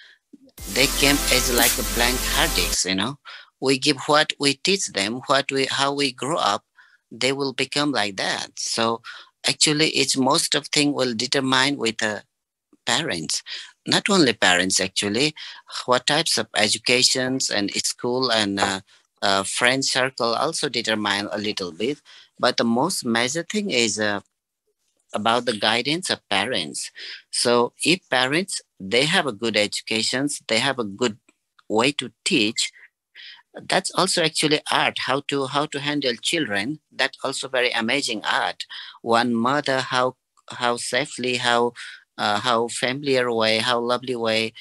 they came as like a blank hard disk, you know. We give what we teach them, how we grow up, they will become like that. So actually, it's most of thing will determine with parents. Not only parents, actually, what types of educations and school and friend circle also determine a little bit. But the most major thing is about the guidance of parents. So if parents, they have a good educations, they have a good way to teach, that's also actually art, how to handle children. That's also very amazing art. One mother, how safely, how familiar way, how lovely way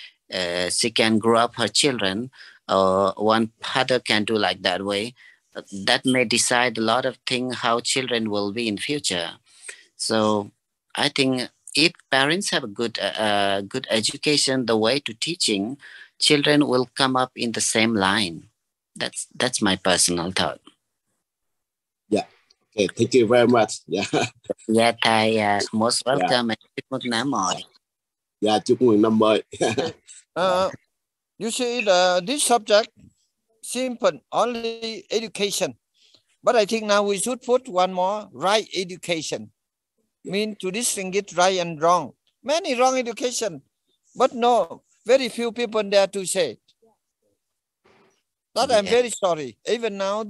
she can grow up her children, or one father can do like that way. That may decide a lot of things how children will be in future. So I think if parents have a good good education, the way to teaching, children will come up in the same line. That's my personal thought. Yeah. Okay. Thank you very much. Yeah. Yeah, Thầy, most welcome. And chúc mừng năm mới. Yeah, chúc mừng năm mới. You see, this subject, simple, only education. But I think now we should put one more, right education. Mean to distinguish right and wrong. Many wrong education, but no, very few people dare to say. That I'm very sorry. Even now,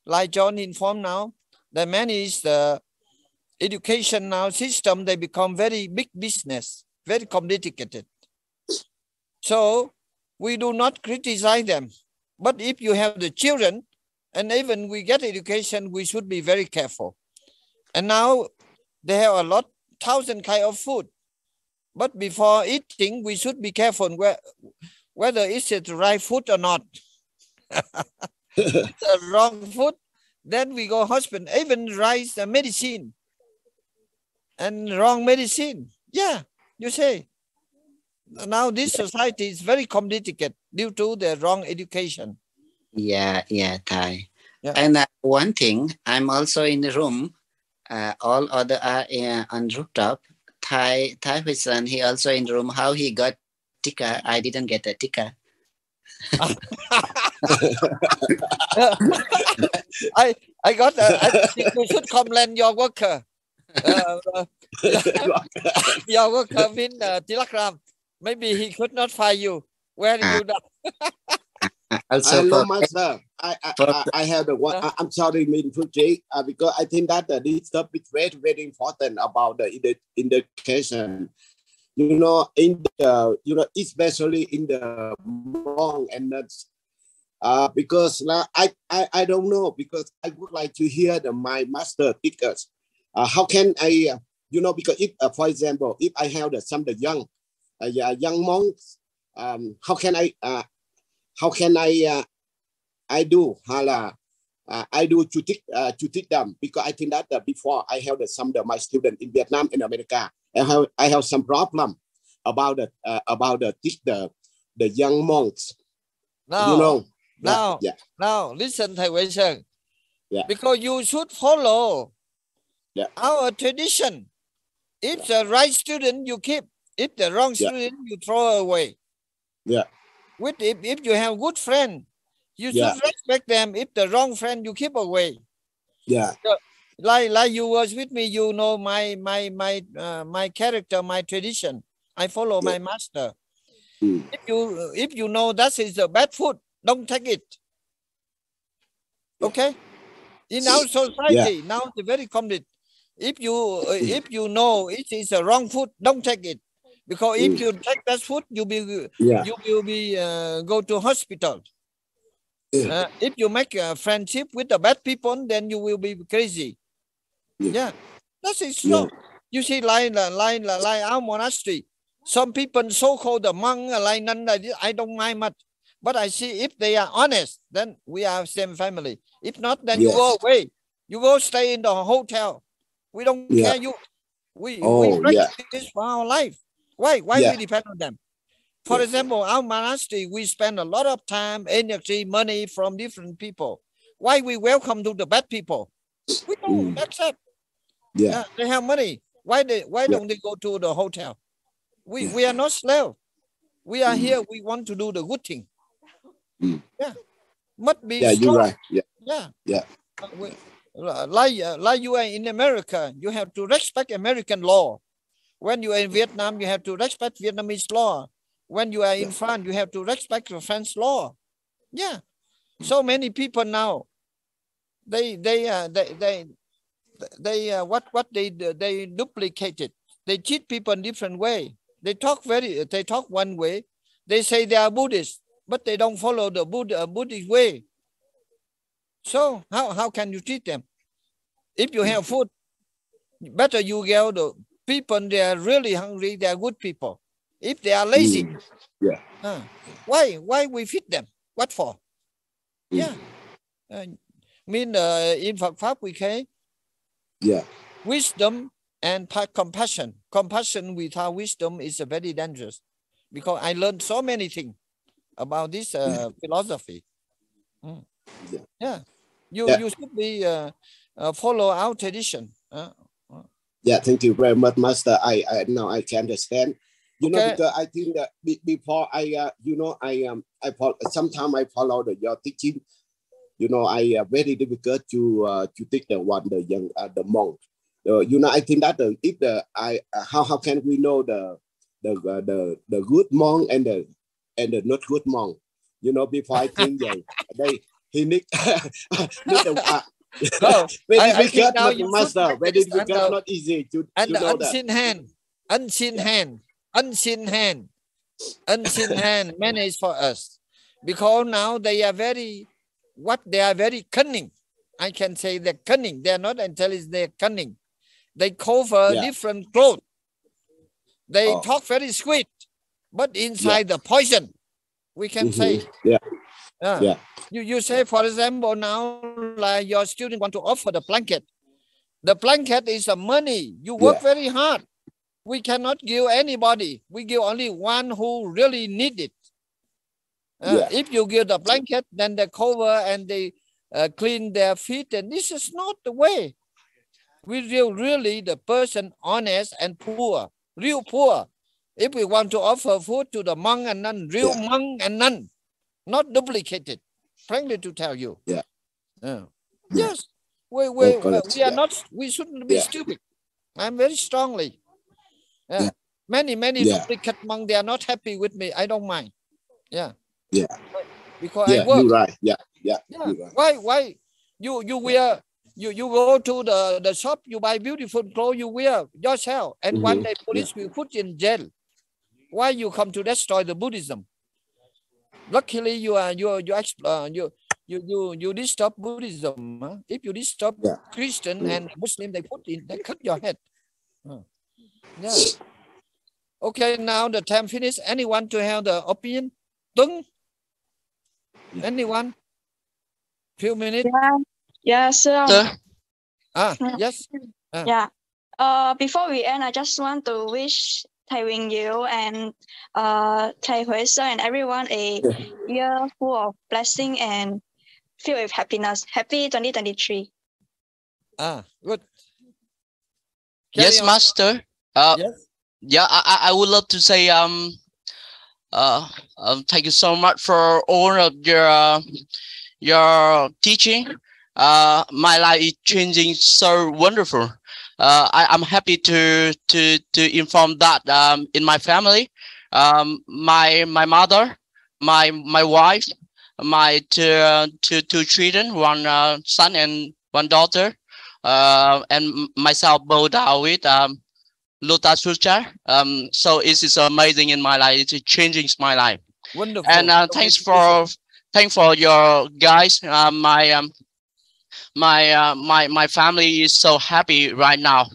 like John informed now, the many is the education now system, they become very big business, very complicated. So we do not criticize them. But if you have the children, and even we get education, we should be very careful. And now they have a lot, 1,000 kind of food. But before eating, we should be careful whether it's the right food or not. The wrong food, then we go hospital. Even rice medicine and wrong medicine. Yeah, you say. Now this society is very complicated due to the wrong education. Yeah, Thầy. Yeah. And one thing, I'm also in the room. All other are on rooftop. Thầy Huyen, he also in the room. How he got ticker? I didn't get a ticker. I got. I think you should compliment your worker. Your worker in Telegram. Maybe he could not find you. Where did you go? Also, Hello, master. I have the one. I'm sorry, Fuji, because I think that this stuff is very, very important about the education. You know, especially in the wrong and that's because I don't know, because I would like to hear my master teachers. How can I, because if, for example, if I have some young monks, how can I do to teach them, because I think that before I have some of my students in Vietnam and America, I have some problem about teach the young monks. Now, now listen, Thầy Huyen. Yeah. Because you should follow our tradition. If the right student you keep, if the wrong student you throw away. Yeah. If you have good friend, you should respect them. If the wrong friend you keep away. Yeah. So, like you was with me, you know my character, my tradition. I follow my master. If you know that is a bad food, don't take it. Okay. In our society now it's very complicated. If you know it is a wrong food, don't take it. Because if you take that food, you will be go to hospital. If you make a friendship with the bad people, then you will be crazy. Yeah, that is so. You see, like our monastery, some people so-called the monk, like nun, I don't mind much. But I see if they are honest, then we are same family. If not, then you go away. You go stay in the hotel. We don't care you. We practice for our life. Why we depend on them? For example, our monastery, we spend a lot of time, energy, money from different people. Why we welcome to the bad people? We don't accept. Yeah, they have money. Why don't they go to the hotel? We are not slave. We are here. We want to do the good thing. Yeah, must be strong. You're right. Yeah. Like you are in America, you have to respect American law. When you are in Vietnam, you have to respect Vietnamese law. When you are in France, you have to respect the French law. Yeah. So many people now, they duplicate it. They cheat people in different way. They talk one way. They say they are Buddhist, but they don't follow the Buddhist way. So how can you treat them? If you have food, better you get the people, they are really hungry, they are good people. If they are lazy, why we feed them? What for? Yeah. In Phật Pháp we say, wisdom and compassion. Compassion without wisdom is very dangerous, because I learned so many things about this philosophy. You should be follow our tradition. Thank you very much, Master. I now I can understand. Because I think that before sometimes I follow your teaching. I very difficult to take the monk. I think that how can we know the good monk and the not good monk? Before I think he need very difficult, Master. Very difficult, not easy to know that. Unseen hand manage for us, because now they are very cunning. I can say they're cunning. They're not intelligent, they're cunning. They cover different clothes. They talk very sweet, but inside the poison, we can say. You say, for example, now like your student want to offer the blanket. The blanket is the money. You work very hard. We cannot give anybody. We give only one who really need it. If you give the blanket, then they cover and they clean their feet, and this is not the way. We really the person honest and poor, real poor. If we want to offer food to the monk and nun, real monk and nun, not duplicated. Frankly to tell you. Yes, we are not. We shouldn't be stupid. I'm very strongly. Many duplicate monks, they are not happy with me. I don't mind. Because I work. You're right. You're right. Why you wear you go to the shop, you buy beautiful clothes, you wear yourself, and one day police will put you in jail. Why you come to destroy the Buddhism? Luckily you disturb Buddhism. Huh? If you disturb Christian and Muslim, they cut your head. Okay, now the time finished. Anyone to have the opinion? Tung? Anyone? Few minutes. Sir. Yes. Before we end, I just want to wish Thầy Huyền Diệu and Thầy Huyen and everyone a year full of blessing and filled with happiness. Happy 2023. Good. Yes, Master. Yes. I would love to say thank you so much for all of your teaching. My life is changing so wonderful. I'm happy to inform that in my family, my mother, my wife, my two children, one son and one daughter, and myself both are with Lotus Sutra. So it is amazing in my life. It's changing my life. Wonderful. And thanks for your guys. My family is so happy right now,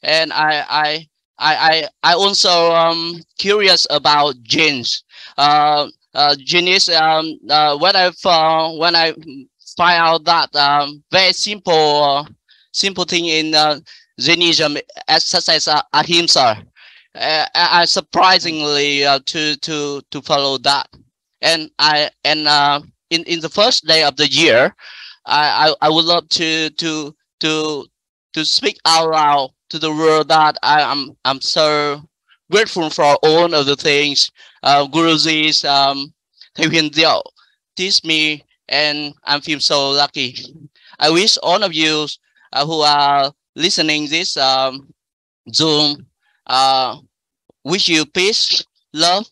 and I also curious about genes. Genes. When I find out that very simple thing in Jainism, such as ahimsa, I surprisingly to follow that, and in the first day of the year, I would love to to speak out loud to the world that I'm so grateful for all of the things Guruji's Thầy Huyền Diệu teach me, and I feel so lucky. I wish all of you who are listening this Zoom wish you peace, love,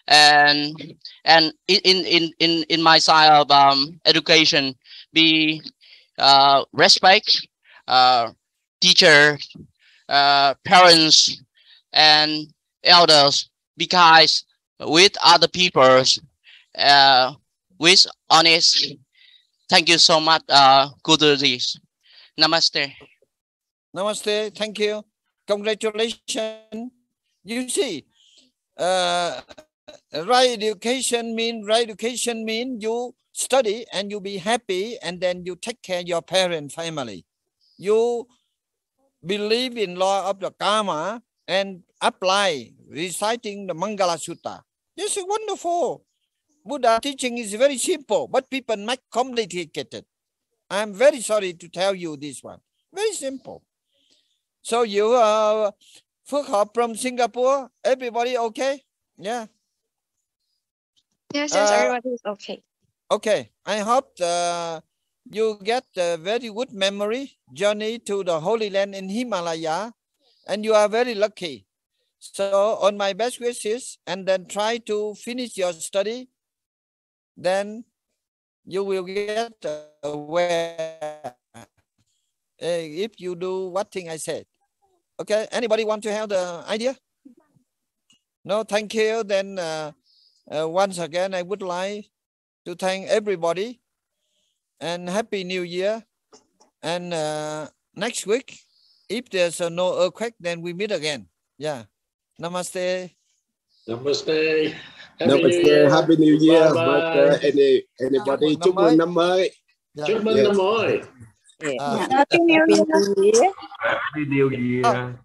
and in my side of education, be respect teacher, parents, and elders, because with other people, with honest. Thank you so much, Guruji. Namaste. Namaste. Thank you. Congratulations. You see, right education mean you study and you be happy, and then you take care of your parent family. You believe in law of the karma and apply reciting the Mangala Sutta. This is wonderful. Buddha teaching is very simple, but people make complicated. I'm very sorry to tell you this one. Very simple. So you Phước Hợp from Singapore, everybody okay? Yeah. Yes, everybody is okay. Okay, I hope you get a very good memory journey to the Holy Land in Himalaya, and you are very lucky. So on my best wishes, and then try to finish your study, then you will get aware if you do what thing I said. Okay, anybody want to have the idea? No, thank you. Then once again, I would like to thank everybody and Happy New Year. And next week, if there's no earthquake, then we meet again. Yeah. Namaste. Namaste. Namaste. Happy New Year. Bye bye. Anybody chúc mừng năm mới. Chúc mừng năm mới. Happy New Year. Happy New Year.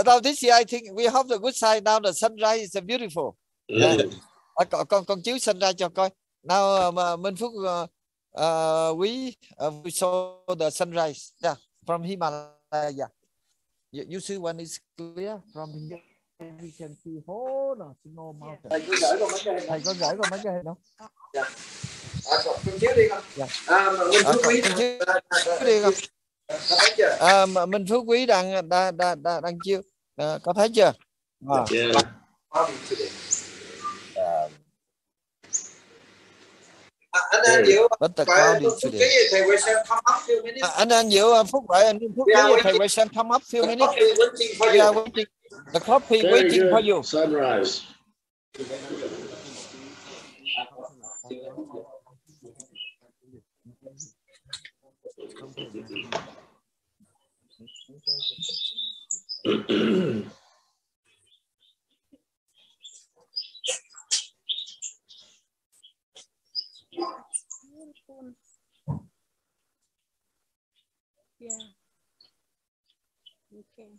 Now this year I think we have the good side. Now the sunrise is beautiful. Con chiếu sunrise cho coi. Now Minh Phúc we saw the sunrise. Yeah, from Himalaya. You see when it's clear from here. We can see whole snow mountain. Thầy có gửi qua mấy cái hình không? Dạ. Con chiếu đi con. Dạ. Minh Phúc Quý chiếu đi con. Minh Phúc Quý đang chiếu. Có thấy chưa? Yeah. Anh Diệu, anh Diệu Phúc vậy, anh Phúc Quý thầy Huyen come up few minutes. We are waiting. The coffee waiting for you. Sunrise. Yeah. Okay.